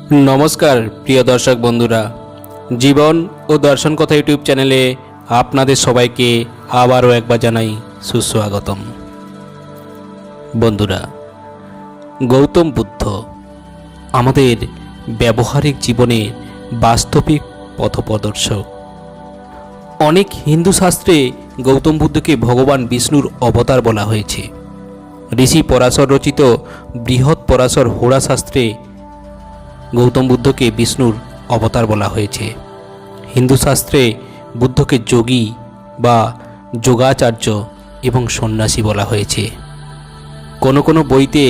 নমস্কার প্রিয় দর্শক বন্ধুরা, জীবন ও দর্শন কথা ইউটিউব চ্যানেলে আপনাদের সবাইকে আবারও একবার জানাই সুস্বাগতম। বন্ধুরা, গৌতম বুদ্ধ আমাদের ব্যবহারিক জীবনে বাস্তবিক পথপ্রদর্শক। অনেক হিন্দু শাস্ত্রে গৌতম বুদ্ধকে ভগবান বিষ্ণুর অবতার বলা হয়েছে। ঋষি পরাশর রচিত বৃহৎ পরাশর হোরা শাস্ত্রে গৌতম বুদ্ধকে বিষ্ণুর অবতার বলা হয়েছে। হিন্দু শাস্ত্রে বুদ্ধকে যোগী বা যোগাচার্য এবং সন্ন্যাসী বলা হয়েছে। কোনো কোনো বইতে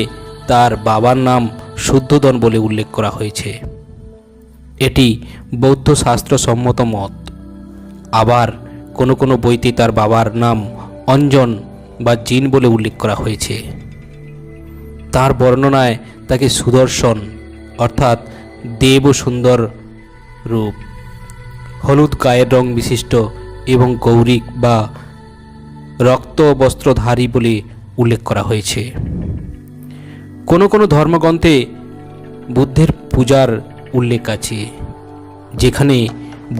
তার বাবার নাম শুদ্ধোদন বলে উল্লেখ করা হয়েছে। এটি বৌদ্ধ শাস্ত্রসম্মত মত। আবার কোনো কোনো বইতে তার বাবার নাম অঞ্জন বা জিন বলে উল্লেখ করা হয়েছে। তার বর্ণনায় তাকে সুদর্শন অর্থাৎ দেব সুন্দর রূপ, হলুদ গায়ের রং বিশিষ্ট এবং গৌরিক বা রক্ত বস্ত্রধারী বলে উল্লেখ করা হয়েছে। কোনো কোনো ধর্মগ্রন্থে বুদ্ধের পূজার উল্লেখ আছে, যেখানে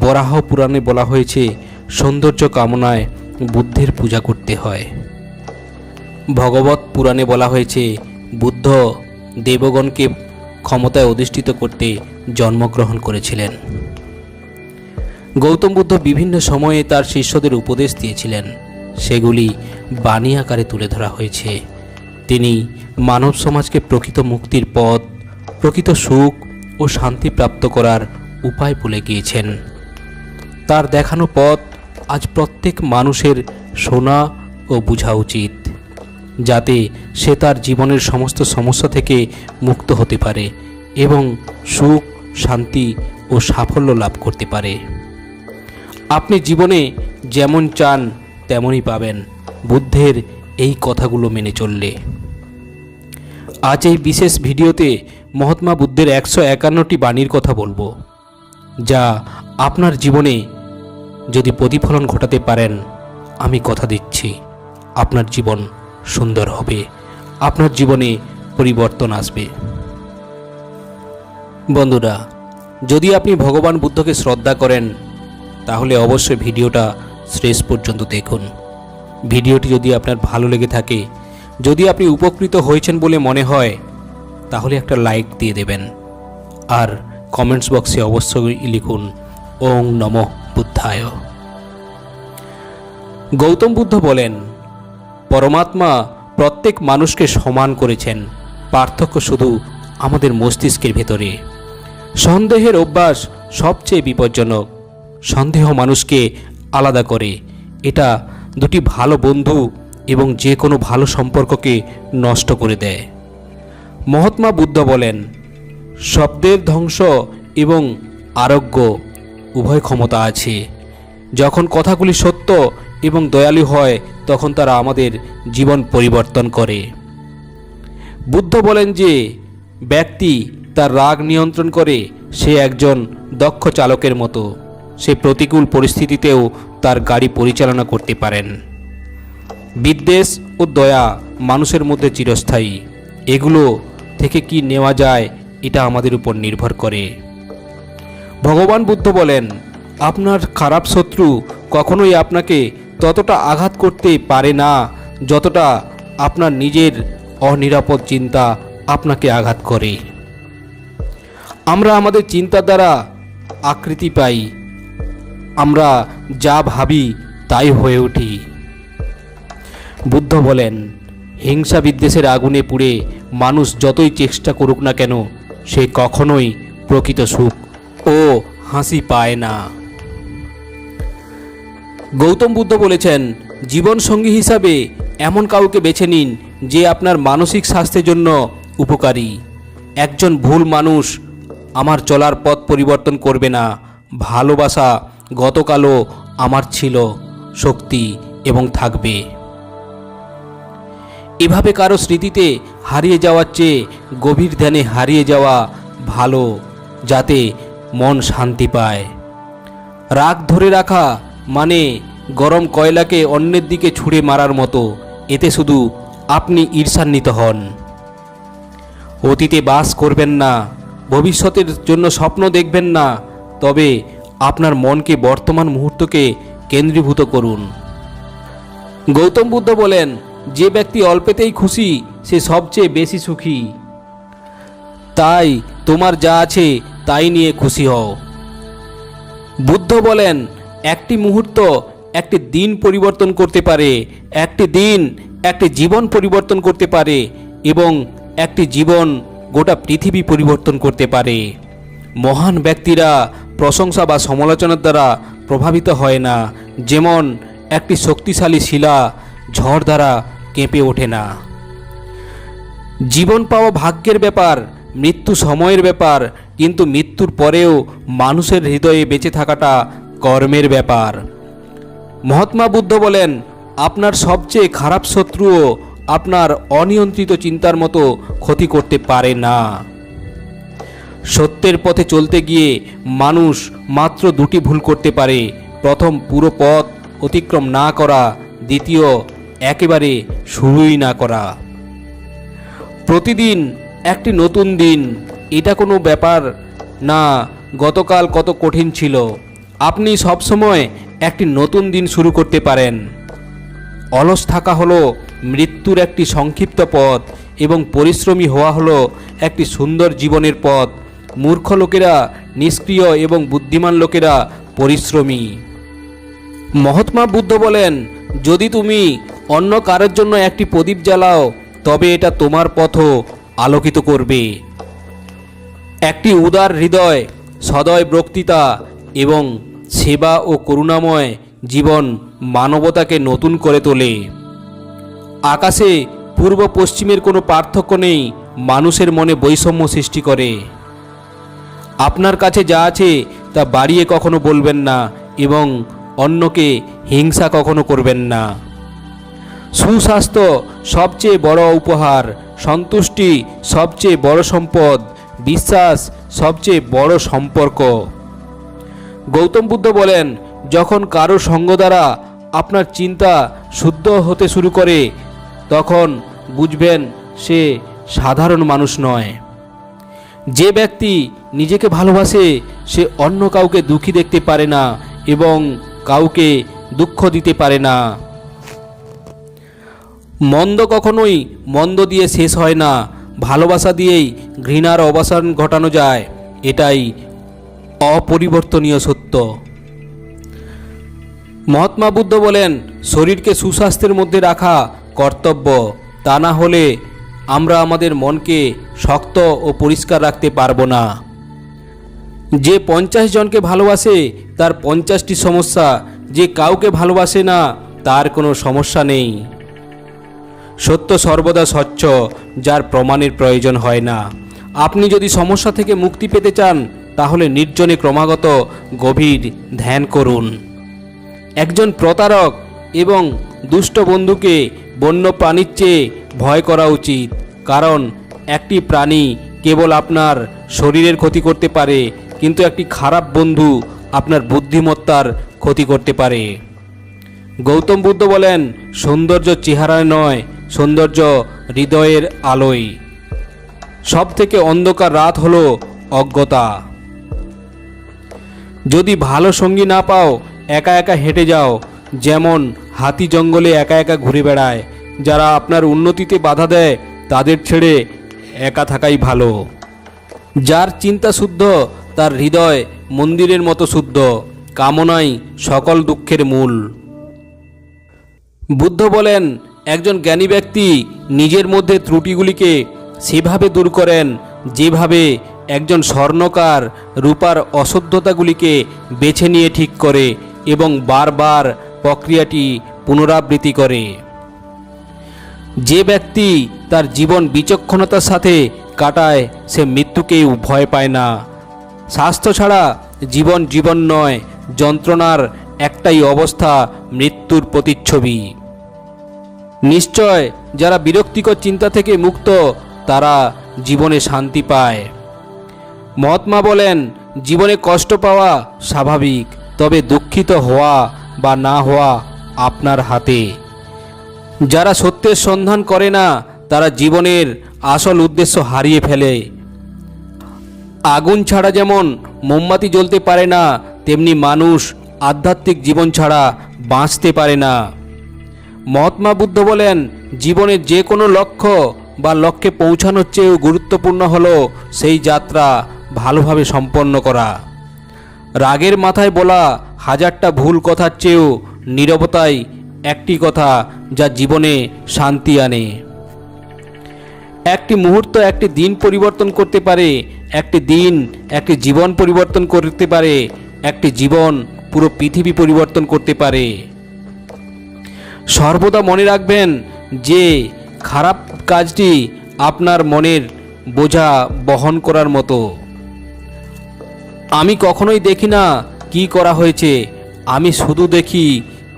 বরাহ পুরাণে বলা হয়েছে সৌন্দর্য কামনায় বুদ্ধের পূজা করতে হয়। ভগবত পুরাণে বলা হয়েছে বুদ্ধ দেবগণকে ক্ষমতায় অধিষ্ঠিত করতে জন্মগ্রহণ করেছিলেন। গৌতম বুদ্ধ বিভিন্ন সময়ে তার শিষ্যদের উপদেশ দিয়েছিলেন, সেগুলি বাণী আকারে তুলে ধরা হয়েছে। তিনি মানব সমাজকে প্রকৃত মুক্তির পথ, প্রকৃত সুখ ও শান্তি প্রাপ্ত করার উপায় বলে গিয়েছেন। তার দেখানো পথ আজ প্রত্যেক মানুষের শোনা ও বোঝা উচিত, যাতে সে তার জীবনের সমস্ত সমস্যা থেকে মুক্ত হতে পারে এবং সুখ, শান্তি ও সাফল্য লাভ করতে পারে। আপনি জীবনে যেমন চান তেমনই পাবেন, বুদ্ধের এই কথাগুলো মেনে চললে। আজ এই বিশেষ ভিডিওতে মহাত্মা বুদ্ধের 151টি বাণীর কথা বলবো, যা আপনার জীবনে যদি প্রতিফলন ঘটাতে পারেন, আমি কথা দিচ্ছি আপনার জীবন সুন্দর হবে, আপনার জীবনে পরিবর্তন আসবে। বন্ধুরা, যদি আপনি ভগবান বুদ্ধকে শ্রদ্ধা করেন, তাহলে অবশ্যই ভিডিওটা শেষ পর্যন্ত দেখুন। ভিডিওটি যদি আপনার ভালো লেগে থাকে, যদি আপনি উপকৃত হয়েছেন বলে মনে হয়, তাহলে একটা লাইক দিয়ে দেবেন। আর কমেন্টস বক্সে অবশ্যই লিখুন ওং নমঃ বুদ্ধায়। গৌতম বুদ্ধ বলেন, পরমাত্মা প্রত্যেক মানুষকে সমান করেছেন, পার্থক্য শুধু আমাদের মস্তিষ্কের ভেতরে। সন্দেহের অভ্যাস সবচেয়ে বিপজ্জনক। সন্দেহ মানুষকে আলাদা করে। এটা দুটি ভালো বন্ধু এবং যে কোনো ভালো সম্পর্ককে নষ্ট করে দেয়। মহাত্মা বুদ্ধ বলেন, শব্দের ধ্বংস এবং আরোগ্য উভয় ক্ষমতা আছে। যখন কথাগুলি সত্য এবং দয়ালু হয়, তখন তারা আমাদের জীবন পরিবর্তন করে। বুদ্ধ বলেন যে ব্যক্তি তার রাগ নিয়ন্ত্রণ করে, সে একজন দক্ষ চালকের মতো। সে প্রতিকূল পরিস্থিতিতেও তার গাড়ি পরিচালনা করতে পারেন। বিদ্বেষ ও দয়া মানুষের মধ্যে চিরস্থায়ী। এগুলো থেকে কি নেওয়া যায়, এটা আমাদের উপর নির্ভর করে। ভগবান বুদ্ধ বলেন, আপনার খারাপ শত্রু কখনোই আপনাকে ততটা আঘাত করতে পারে না, যতটা আপনার নিজের অনিরাপদ চিন্তা আপনাকে আঘাত করে। আমরা আমাদের চিন্তা দ্বারা আকৃতি পাই। আমরা যা ভাবি তাই হয়ে উঠি। বুদ্ধ বলেন, হিংসা বিদ্বেষের আগুনে পুড়ে মানুষ যতই চেষ্টা করুক না কেন, সে কখনোই প্রকৃত সুখ ও হাসি পায় না। গৌতম বুদ্ধ বলেছেন, জীবনসঙ্গী হিসাবে এমন কাউকে বেছে নিন যে আপনার মানসিক স্বাস্থ্যের জন্য উপকারী। একজন ভুল মানুষ আমার চলার পথ পরিবর্তন করবে না। ভালোবাসা গতকালও আমার ছিল, শক্তি এবং থাকবে। এভাবে কারো স্মৃতিতে হারিয়ে যাওয়ার চেয়ে গভীর ধ্যানে হারিয়ে যাওয়া ভালো, যাতে মন শান্তি পায়। রাগ ধরে রাখা মানে গরম কয়লাকে অন্যের দিকে ছুঁড়ে মারার মতো। এতে শুধু আপনি ঈর্ষান্বিত হন। অতীতে বাস করবেন না, ভবিষ্যতের জন্য স্বপ্ন দেখবেন না, তবে আপনার মনকে বর্তমান মুহূর্তকে কেন্দ্রীভূত করুন। গৌতম বুদ্ধ বলেন, যে ব্যক্তি অল্পেতেই খুশি সে সবচেয়ে বেশি সুখী। তাই তোমার যা আছে তাই নিয়ে খুশি হও। বুদ্ধ বলেন, একটি মুহূর্ত একটি দিন পরিবর্তন করতে পারে, একটি দিন একটি জীবন পরিবর্তন করতে পারে এবং একটি জীবন গোটা পৃথিবী পরিবর্তন করতে পারে। মহান ব্যক্তিরা প্রশংসা বা সমালোচনার দ্বারা প্রভাবিত হয় না, যেমন একটি শক্তিশালী শিলা ঝড় দ্বারা কেঁপে ওঠে না। জীবন পাওয়া ভাগ্যের ব্যাপার, মৃত্যু সময়ের ব্যাপার, কিন্তু মৃত্যুর পরেও মানুষের হৃদয়ে বেঁচে থাকাটা কর্মের ব্যাপার। মহাত্মা বুদ্ধ বলেন, আপনার সবচেয়ে খারাপ শত্রুও আপনার অনিয়ন্ত্রিত চিন্তার মতো ক্ষতি করতে পারে না। সত্যের পথে চলতে গিয়ে মানুষ মাত্র দুটি ভুল করতে পারে। প্রথম, পুরো পথ অতিক্রম না করা। দ্বিতীয়, একেবারে শুরুই না করা। প্রতিদিন একটি নতুন দিন, এটা কোনো ব্যাপার না গতকাল কত কঠিন ছিল। আপনি সবসময় একটি নতুন দিন শুরু করতে পারেন। অলস থাকা হলো মৃত্যুর একটি সংক্ষিপ্ত পথ এবং পরিশ্রমী হওয়া হলো একটি সুন্দর জীবনের পথ। মূর্খ লোকেরা নিষ্ক্রিয় এবং বুদ্ধিমান লোকেরা পরিশ্রমী। মহাত্মা বুদ্ধ বলেন, যদি তুমি অন্য কারোর জন্য একটি প্রদীপ জ্বালাও তবে এটা তোমার পথও আলোকিত করবে। একটি উদার হৃদয়, সদয় বক্তৃতা এবং সেবা ও করুণাময় জীবন মানবতাকে নতুন করে তোলে। আকাশে পূর্ব পশ্চিমের কোনো পার্থক্য নেই, মানুষের মনে বৈষম্য সৃষ্টি করে। আপনার কাছে যা আছে তা বাড়িয়ে কখনো বলবেন না এবং অন্যকে হিংসা কখনো করবেন না। সুস্বাস্থ্য সবচেয়ে বড় উপহার, সন্তুষ্টি সবচেয়ে বড় সম্পদ, বিশ্বাস সবচেয়ে বড় সম্পর্ক। গৌতম বুদ্ধ বলেন, যখন কারো সঙ্গ দ্বারা আপনার চিন্তা শুদ্ধ হতে শুরু করে তখন বুঝবেন সে সাধারণ মানুষ নয়। যে ব্যক্তি নিজেকে ভালোবাসে সে অন্য কাউকে দুঃখী দেখতে পারে না এবং কাউকে দুঃখ দিতে পারে না। মন্দ কখনোই মন্দ দিয়ে শেষ হয় না, ভালোবাসা দিয়েই ঘৃণার অবসান ঘটানো যায়। এটাই অপরিবর্তনীয় সত্য। মহাত্মা বুদ্ধ বলেন, শরীরকে সুস্বাস্থ্যের মধ্যে রাখা কর্তব্য, তা না হলে আমরা আমাদের মনকে শক্ত ও পরিষ্কার রাখতে পারবো না। যে 50 জনকে ভালোবাসে তার 50টি সমস্যা, যে কাউকে ভালোবাসে না তার কোনো সমস্যা নেই। সত্য সর্বদা স্বচ্ছ, যার প্রমাণের প্রয়োজন হয় না। আপনি যদি সমস্যা থেকে মুক্তি পেতে চান তাহলে নির্জনে ক্রমাগত গভীর ধ্যান করুন। একজন প্রতারক এবং দুষ্ট বন্ধুকে বন্য প্রাণীর চেয়ে ভয় করা উচিত, কারণ একটি প্রাণী কেবল আপনার শরীরের ক্ষতি করতে পারে, কিন্তু একটি খারাপ বন্ধু আপনার বুদ্ধিমত্তার ক্ষতি করতে পারে। গৌতম বুদ্ধ বলেন, সৌন্দর্য চেহারায় নয়, সৌন্দর্য হৃদয়ের আলোয়। সব থেকে অন্ধকার রাত হলো অজ্ঞতা। যদি ভালো সঙ্গী না পাও একা একা হেঁটে যাও, যেমন হাতি জঙ্গলে একা একা ঘুরে বেড়ায়। যারা আপনার উন্নতিতে বাধা দেয় তাদের ছেড়ে একা থাকাই ভালো। যার চিন্তা শুদ্ধ তার হৃদয় মন্দিরের মতো শুদ্ধ, কামনাই সকল দুঃখের মূল। বুদ্ধ বলেন, একজন জ্ঞানী ব্যক্তি নিজের মধ্যে ত্রুটিগুলিকে সেভাবে দূর করেন যেভাবে একজন স্বর্ণকার রূপার অশুদ্ধতাগুলিকে বেছে নিয়ে ঠিক করে এবং বারবার প্রক্রিয়াটি পুনরাবৃত্তি করে। যে ব্যক্তি তার জীবন বিচক্ষণতার সাথে কাটায় সে মৃত্যুকেও ভয় পায় না। স্বাস্থ্য ছাড়া জীবন জীবন নয়, যন্ত্রণার একটাই অবস্থা, মৃত্যুর প্রতিচ্ছবি। নিশ্চয় যারা বিরক্তিকর চিন্তা থেকে মুক্ত তারা জীবনে শান্তি পায়। মহাত্মা বলেন, জীবনে কষ্ট পাওয়া স্বাভাবিক, তবে দুঃখিত হওয়া বা না হওয়া আপনার হাতে। যারা সত্যের সন্ধান করে না তারা জীবনের আসল উদ্দেশ্য হারিয়ে ফেলে। আগুন ছাড়া যেমন মোমবাতি জ্বলতে পারে না, তেমনি মানুষ আধ্যাত্মিক জীবন ছাড়া বাঁচতে পারে না। মহাত্মা বুদ্ধ বলেন, জীবনের যে কোনো লক্ষ্য বা লক্ষ্যে পৌঁছানোর চেয়েও গুরুত্বপূর্ণ হলো সেই যাত্রা ভালোভাবে সম্পন্ন করা। রাগের মাথায় বলা হাজারটা ভুল কথার চেয়েও নীরবতাই একটি কথা যা জীবনে শান্তি আনে। একটি মুহূর্ত একটি দিন পরিবর্তন করতে পারে, একটি দিন একটি জীবন পরিবর্তন করতে পারে, একটি জীবন পুরো পৃথিবী পরিবর্তন করতে পারে। সর্বদা মনে রাখবেন যে খারাপ কাজটি আপনার মনের বোঝা বহন করার মতো। আমি কখনোই দেখি না কি করা হয়েছে, আমি শুধু দেখি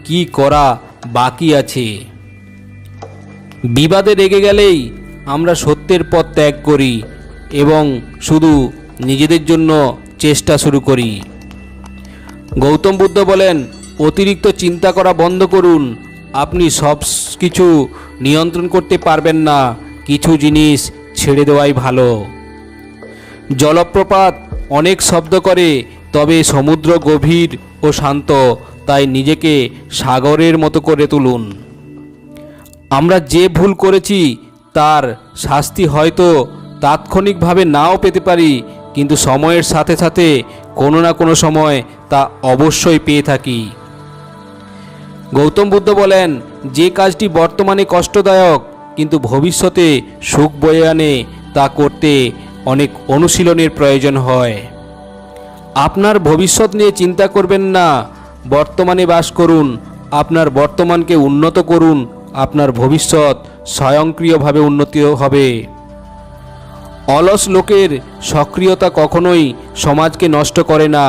কি করা বাকি আছে। বিবাদে রেগে গেলেই আমরা সত্যের পথ ত্যাগ করি এবং শুধু নিজেদের জন্য চেষ্টা শুরু করি। গৌতম বুদ্ধ বলেন, অতিরিক্ত চিন্তা করা বন্ধ করুন। আপনি সব কিছু নিয়ন্ত্রণ করতে পারবেন না, কিছু জিনিস ছেড়ে দেওয়াই ভালো। জলপ্রপাত অনেক শব্দ করে, তবে সমুদ্র গভীর ও শান্ত, তাই নিজেকে সাগরের মতো করে তুলুন। আমরা যে ভুল করেছি তার শাস্তি হয়তো তাৎক্ষণিকভাবে নাও পেতে পারি, কিন্তু সময়ের সাথে সাথে কোনো না কোনো সময় তা অবশ্যই পেয়ে থাকি। গৌতম বুদ্ধ বলেন, যে কাজটি বর্তমানে কষ্টদায়ক কিন্তু ভবিষ্যতে সুখ বয়ে আনে, তা করতে অনেক অনুশীলনের প্রয়োজন হয়। আপনার ভবিষ্যৎ নিয়ে চিন্তা করবেন না, বর্তমানে বাস করুন। আপনার বর্তমানকে উন্নত করুন, আপনার ভবিষ্যৎ স্বয়ংক্রিয়ভাবে উন্নতি হবে। অলস লোকের সক্রিয়তা কখনোই সমাজকে নষ্ট করে না,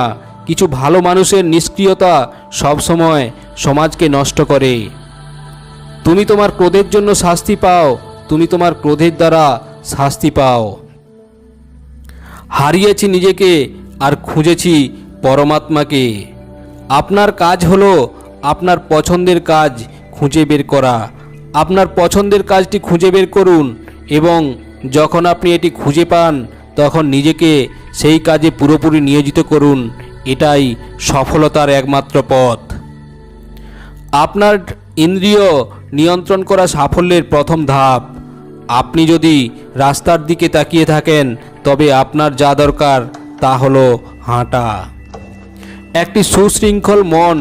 কিছু ভালো মানুষের নিষ্ক্রিয়তা সবসময় সমাজকে নষ্ট করে। তুমি তোমার ক্রোধের জন্য শাস্তি পাও, তুমি তোমার ক্রোধের দ্বারা শাস্তি পাও। হারিয়েছি নিজেকে আর খুঁজেছি পরমাত্মাকে। আপনার কাজ হলো আপনার পছন্দের কাজ খুঁজে বের করা। আপনার পছন্দের কাজটি খুঁজে বের করুন এবং যখন আপনি এটি খুঁজে পান তখন নিজেকে সেই কাজে পুরোপুরি নিয়োজিত করুন। এটাই সফলতার একমাত্র পথ। আপনার ইন্দ্রিয় নিয়ন্ত্রণ করা সাফল্যের প্রথম ধাপ। আপনি যদি রাস্তার দিকে তাকিয়ে থাকেন তবে আপনার যা দরকার তা হলো হাঁটা। একটি সুশৃঙ্খল মন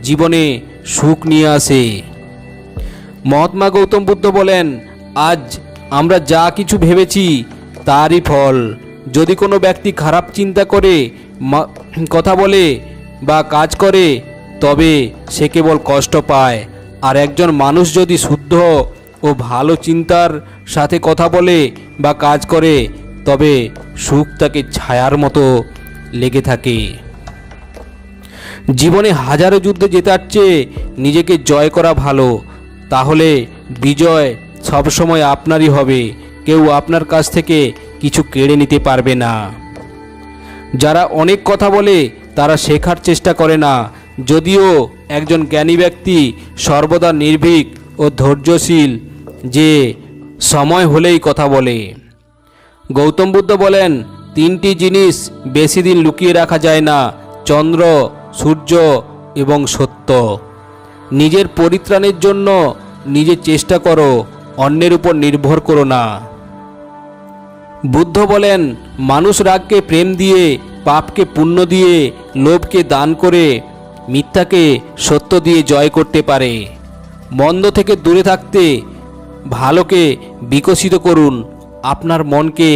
জীবনে সুখ নিয়ে আসে। মহাত্মা গৌতম বুদ্ধ বলেন, আজ আমরা যা কিছু ভেবেছি তারই ফল। যদি কোনো ব্যক্তি খারাপ চিন্তা করে, কথা বলে বা কাজ করে তবে সে কেবল কষ্ট পায়, আর একজন মানুষ যদি শুদ্ধ ও ভালো চিন্তার সাথে কথা বলে বা কাজ করে তবে সুখ তাকে ছায়ার মতো লেগে থাকে। জীবনে হাজারো যুদ্ধে জেতার চেয়ে নিজেকে জয় করা ভালো, তাহলে বিজয় সবসময় আপনারই হবে। কেউ আপনার কাছ থেকে কিছু কেড়ে নিতে পারবে না। যারা অনেক কথা বলে তারা শেখার চেষ্টা করে না। যদিও একজন জ্ঞানী ব্যক্তি সর্বদা নির্ভীক ও ধৈর্যশীল, যে সময় হলেই কথা বলে। গৌতম বুদ্ধ বলেন, তিনটি জিনিস বেশি দিন লুকিয়ে রাখা যায় না: চন্দ্র, সূর্য এবং সত্য। নিজের পরিত্রাণের জন্য নিজে চেষ্টা করো, অন্যের উপর নির্ভর করো না। বুদ্ধ বলেন, মানুষ রাগকে প্রেম দিয়ে, পাপকে পুণ্য দিয়ে, লোভকে দান করে, মিথ্যাকে সত্য দিয়ে জয় করতে পারে। মন্দ থেকে দূরে থাকতে ভালোকে বিকশিত করুন। আপনার মনকে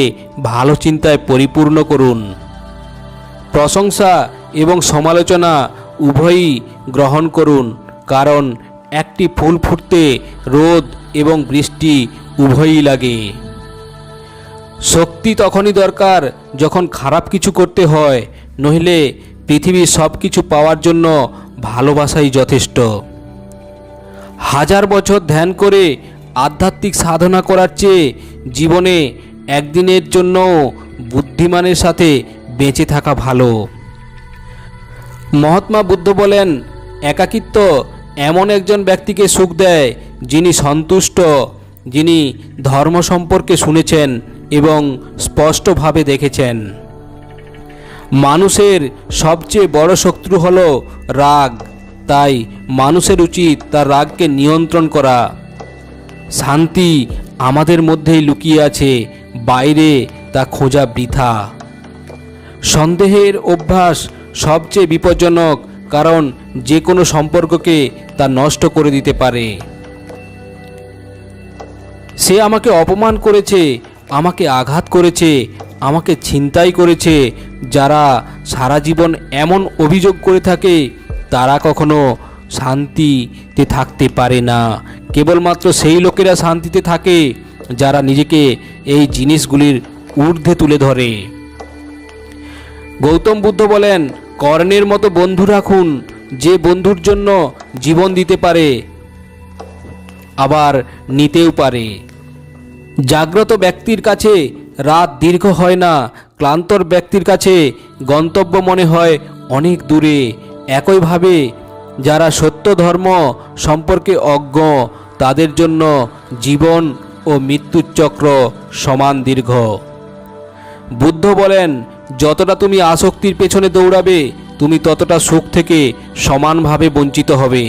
ভালো চিন্তায় পরিপূর্ণ করুন। প্রশংসা এবং সমালোচনা উভয়ই গ্রহণ করুন, কারণ একটি ফুল ফুটতে রোদ এবং বৃষ্টি উভয়ই লাগে। শক্তি তখনই দরকার যখন খারাপ কিছু করতে হয়, নইলে পৃথিবীর সব কিছু পাওয়ার জন্য ভালোবাসাই যথেষ্ট। হাজার বছর ধ্যান করে আধ্যাত্মিক সাধনা করার চেয়ে জীবনে একদিনের জন্য বুদ্ধিমানের সাথে বেঁচে থাকা ভালো। মহাত্মা বুদ্ধ বলেন, একাকিত্ব এমন একজন ব্যক্তিকে সুখ দেয় যিনি সন্তুষ্ট, যিনি ধর্ম সম্পর্কে শুনেছেন এবং স্পষ্টভাবে দেখেছেন। মানুষের সবচেয়ে বড় শত্রু হলো রাগ, তাই মানুষের উচিত তার রাগকে নিয়ন্ত্রণ করা। শান্তি আমাদের মধ্যেই লুকিয়ে আছে, বাইরে তা খোঁজা বৃথা। সন্দেহের অভ্যাস সবচেয়ে বিপজ্জনক, কারণ যে কোনো সম্পর্ককে তা নষ্ট করে দিতে পারে। সে আমাকে অপমান করেছে, আমাকে আঘাত করেছে, আমাকে ছিনতাই করেছে। যারা সারা জীবন এমন অভিযোগ করে থাকে তারা কখনো শান্তিতে থাকতে পারে না। কেবলমাত্র সেই লোকেরা শান্তিতে থাকে যারা নিজেকে এই জিনিসগুলির ঊর্ধ্বে তুলে ধরে। গৌতম বুদ্ধ বলেন, কর্ণের মতো বন্ধু রাখুন, যে বন্ধুর জন্য জীবন দিতে পারে, আবার নিতেও পারে। জাগ্রত ব্যক্তির কাছে রাত দীর্ঘ হয় না, ক্লান্তর ব্যক্তির কাছে গন্তব্য মনে হয় অনেক দূরে। একইভাবে যারা সত্য ধর্ম সম্পর্কে অজ্ঞ, তাদের জন্য জীবন ও মৃত্যুর চক্র সমান দীর্ঘ। বুদ্ধ বলেন, যতটা তুমি আসক্তির পেছনে দৌড়াবে, তুমি ততটা সুখ থেকে সমানভাবে বঞ্চিত হবে।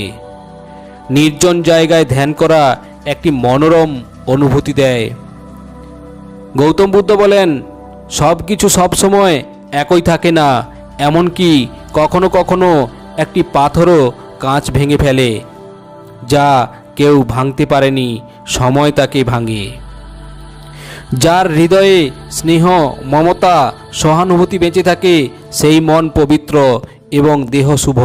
নির্জন জায়গায় ধ্যান করা একটি মনোরম অনুভূতি দেয়। গৌতম বুদ্ধ বলেন, সব কিছু সবসময় একই থাকে না, এমনকি কখনো কখনো একটি পাথরও কাঁচ ভেঙে ফেলে, যা কেউ ভাঙতে পারেনি, সময় তাকে ভাঙে। যার হৃদয়ে স্নেহ, মমতা, সহানুভূতি বেঁচে থাকে, সেই মন পবিত্র এবং দেহ শুভ।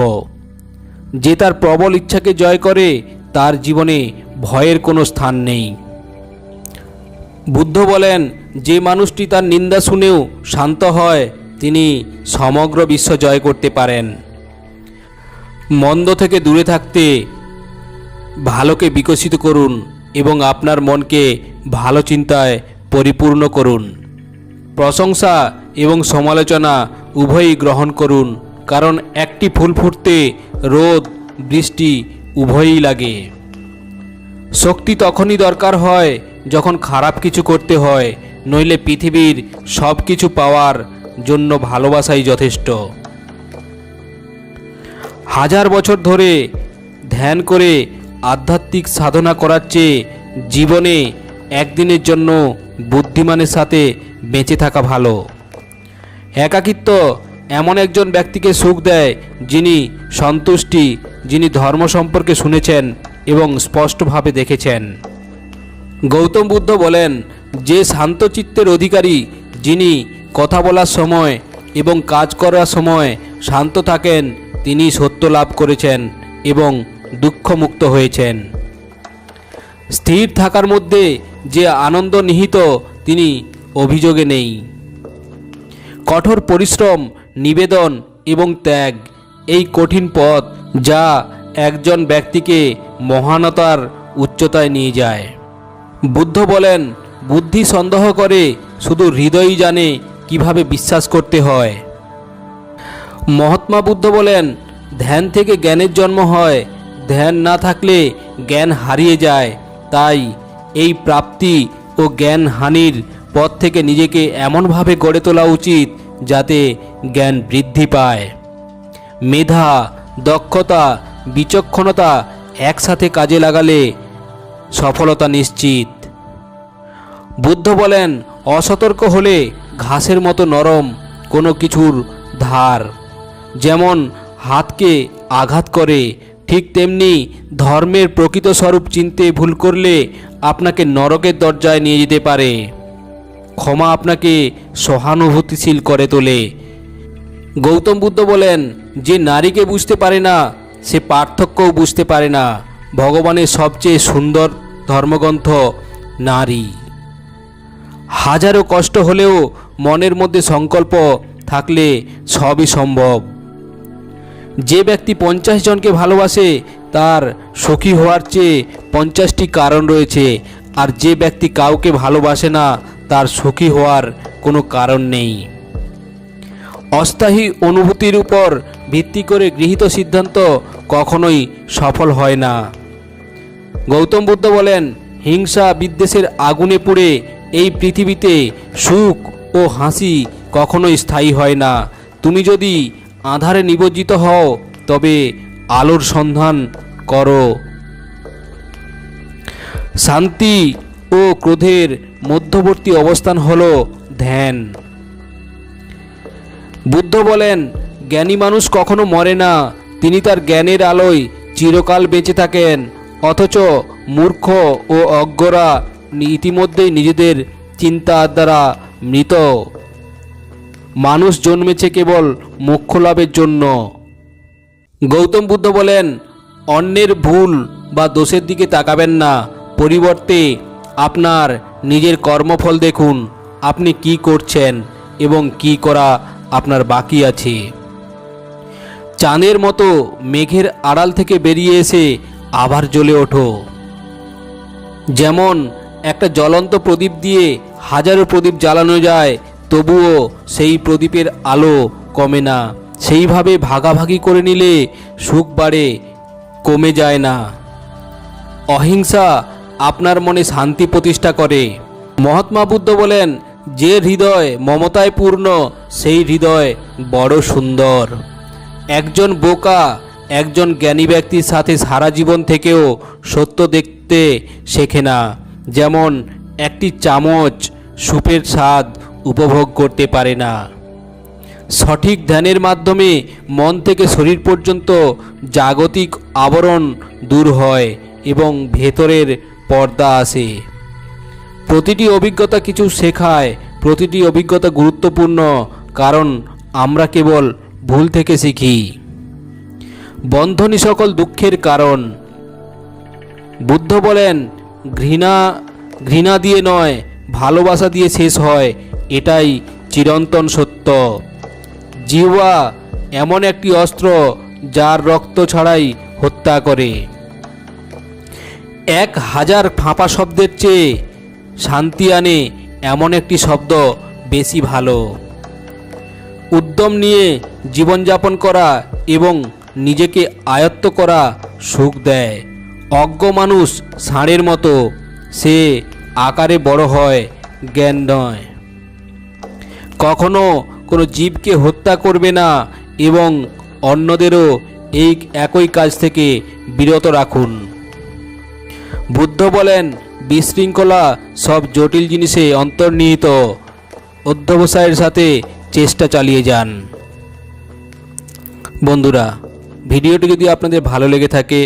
যে তার প্রবল ইচ্ছাকে জয় করে, তার জীবনে ভয়ের কোনো স্থান নেই। বুদ্ধ বলেন, যে মানুষটি তার নিন্দা শুনেও শান্ত হয়, তিনি সমগ্র বিশ্ব জয় করতে পারেন। মন্দ থেকে দূরে থাকতে ভালোকে বিকশিত করুন এবং আপনার মনকে ভালো চিন্তায় পরিপূর্ণ করুন। প্রশংসা এবং সমালোচনা উভয়ই গ্রহণ করুন, কারণ একটি ফুল ফুটতে রোদ বৃষ্টি উভয়ই লাগে। শক্তি তখনই দরকার হয় যখন খারাপ কিছু করতে হয়, নইলে পৃথিবীর সব কিছু পাওয়ার জন্য ভালোবাসাই যথেষ্ট। হাজার বছর ধরে ধ্যান করে আধ্যাত্মিক সাধনা করার চেয়ে জীবনে একদিনের জন্য বুদ্ধিমানের সাথে বেঁচে থাকা ভালো। একাকিত্ব এমন একজন ব্যক্তিকে সুখ দেয় যিনি সন্তুষ্টি, যিনি ধর্ম সম্পর্কে শুনেছেন এবং স্পষ্টভাবে দেখেছেন। গৌতম বুদ্ধ বলেন, যে শান্তচিত্তের অধিকারী, যিনি কথা বলার সময় এবং কাজ করার সময় শান্ত থাকেন, তিনি সত্য লাভ করেছেন এবং দুঃখমুক্ত হয়েছেন। স্থির থাকার মধ্যে যে আনন্দ নিহিত, তিনি অভিযোগে নেই। কঠোর পরিশ্রম, নিবেদন এবং ত্যাগ এই কঠিন পথ, যা একজন ব্যক্তিকে মহানতার উচ্চতায় নিয়ে যায়। বুদ্ধ বলেন, বুদ্ধি সন্দেহ করে, শুধু হৃদয়ই জানে কিভাবে বিশ্বাস করতে হয়। মহাত্মা বুদ্ধ বলেন, ধ্যান থেকে জ্ঞানের জন্ম হয়, ধ্যান না থাকলে জ্ঞান হারিয়ে যায়। তাই এই প্রাপ্তি ও জ্ঞান হানির পথ থেকে নিজেকে এমনভাবে গড়ে তোলা উচিত যাতে জ্ঞান বৃদ্ধি পায়। মেধা, দক্ষতা, বিচক্ষণতা একসাথে কাজে লাগালে সফলতা নিশ্চিত। বুদ্ধ বলেন, অসতর্ক হলে ঘাসের মতো নরম কোনো কিছুর ধার যেমন হাতকে আঘাত করে, ঠিক তেমনি ধর্মের প্রকৃত স্বরূপ চিনতে ভুল করলে আপনাকে নরকের দরজায় নিয়ে যেতে পারে। ক্ষমা আপনাকে সহানুভূতিশীল করে তোলে। গৌতম বুদ্ধ বলেন, যে নারীকে বুঝতে পারে না, সে পার্থক্যও বুঝতে পারে না। ভগবানের সবচেয়ে সুন্দর ধর্মগ্রন্থ নারী। হাজারো কষ্ট হলেও মনের মধ্যে সংকল্প থাকলে সবই সম্ভব। যে ব্যক্তি 50 জনকে ভালোবাসে, তার সুখী হওয়ার চেয়ে 50টি কারণ রয়েছে, আর যে ব্যক্তি কাউকে ভালোবাসে না, তার সুখী হওয়ার কোনো কারণ নেই। অস্থায়ী অনুভূতির উপর ভিত্তি করে গৃহীত সিদ্ধান্ত কখনোই সফল হয় না। গৌতম বুদ্ধ বলেন, হিংসা বিদ্বেষের আগুনে পুড়ে এই পৃথিবীতে সুখ ও হাসি কখনোই স্থায়ী হয় না। তুমি যদি আঁধারে নিমজ্জিত হও তবে আলোর সন্ধান করো। শান্তি ও ক্রোধের মধ্যবর্তী অবস্থান হলো ধ্যান। বুদ্ধ বলেন, জ্ঞানী মানুষ কখনো মরে না, তিনি তার জ্ঞানের আলোয় চিরকাল বেঁচে থাকেন। অথচ মূর্খ ও অজ্ঞরা ইতিমধ্যেই নিজেদের চিন্তার দ্বারা মৃত। মানুষ জন্মেছে কেবল মোক্ষ লাভের জন্য। গৌতম বুদ্ধ বলেন, অন্যের ভুল বা দোষের দিকে তাকাবেন না, পরিবর্তে আপনার নিজের কর্মফল দেখুন। আপনি কি করছেন এবং কি করা আপনার বাকি আছে। চাঁদের মতো মেঘের আড়াল থেকে বেরিয়ে এসে আবার জ্বলে ওঠো। যেমন একটা জ্বলন্ত প্রদীপ দিয়ে হাজারো প্রদীপ জ্বালানো যায়, তবুও সেই প্রদীপের আলো কমে না। সেইভাবে ভাগাভাগি করে নিলে সুখ বাড়ে, কমে যায় না। অহিংসা আপনার মনে শান্তি প্রতিষ্ঠা করে। মহাত্মা বুদ্ধ বলেন, যে হৃদয় মমতায় পূর্ণ সেই হৃদয় বড় সুন্দর। একজন বোকা একজন জ্ঞানী ব্যক্তির সাথে সারা জীবন থেকেও সত্য দেখতে শেখে না। যেমন একটি চামচ সুপের স্বাদ উপভোগ করতে পারে না। সঠিক ধ্যানের মাধ্যমে মন থেকে শরীর পর্যন্ত জাগতিক আবরণ দূর হয় এবং ভেতরের পর্দা আসে। প্রতিটি অভিজ্ঞতা কিছু শেখায়, প্রতিটি অভিজ্ঞতা গুরুত্বপূর্ণ, কারণ আমরা কেবল ভুল থেকে শিখি। বন্ধনই সকল দুঃখের কারণ। বুদ্ধ বলেন, ঘৃণা দিয়ে নয়, ভালোবাসা দিয়ে শেষ হয়, এটাই চিরন্তন সত্য। জিহ্বা এমন একটি অস্ত্র যার রক্ত ছাড়াই হত্যা করে। 1000 ফাঁপা শব্দের চেয়ে শান্তি আনে এমন একটি শব্দ বেশি ভালো। উদ্যম নিয়ে জীবনযাপন করা এবং নিজেকে আয়ত্ত করা সুখ দেয়। অজ্ঞ মানুষ ষাঁড়ের মতো, সে আকারে বড় হয়, জ্ঞান নয়। কখনো কোনো জীবকে হত্যা করবে না এবং অন্যদেরও এই একই কাজ থেকে বিরত রাখুন। বুদ্ধ বলেন, বিশৃঙ্খলা সব জটিল জিনিসে অন্তর্নিহিত। অধ্যবসায়ের সাথে চেষ্টা চালিয়ে যান। বন্ধুরা, ভিডিওটি যদি আপনাদের ভালো লেগে থাকে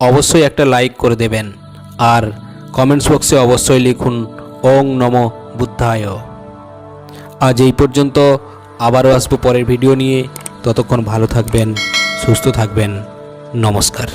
অবশ্যই একটা লাইক করে দেবেন, আর কমেন্টস বক্সে অবশ্যই লিখুন ওং নমো বুদ্ধায়। আজ এই পর্যন্ত, আবারও আসবো পরের ভিডিও নিয়ে। ততক্ষণ ভালো থাকবেন, সুস্থ থাকবেন। নমস্কার।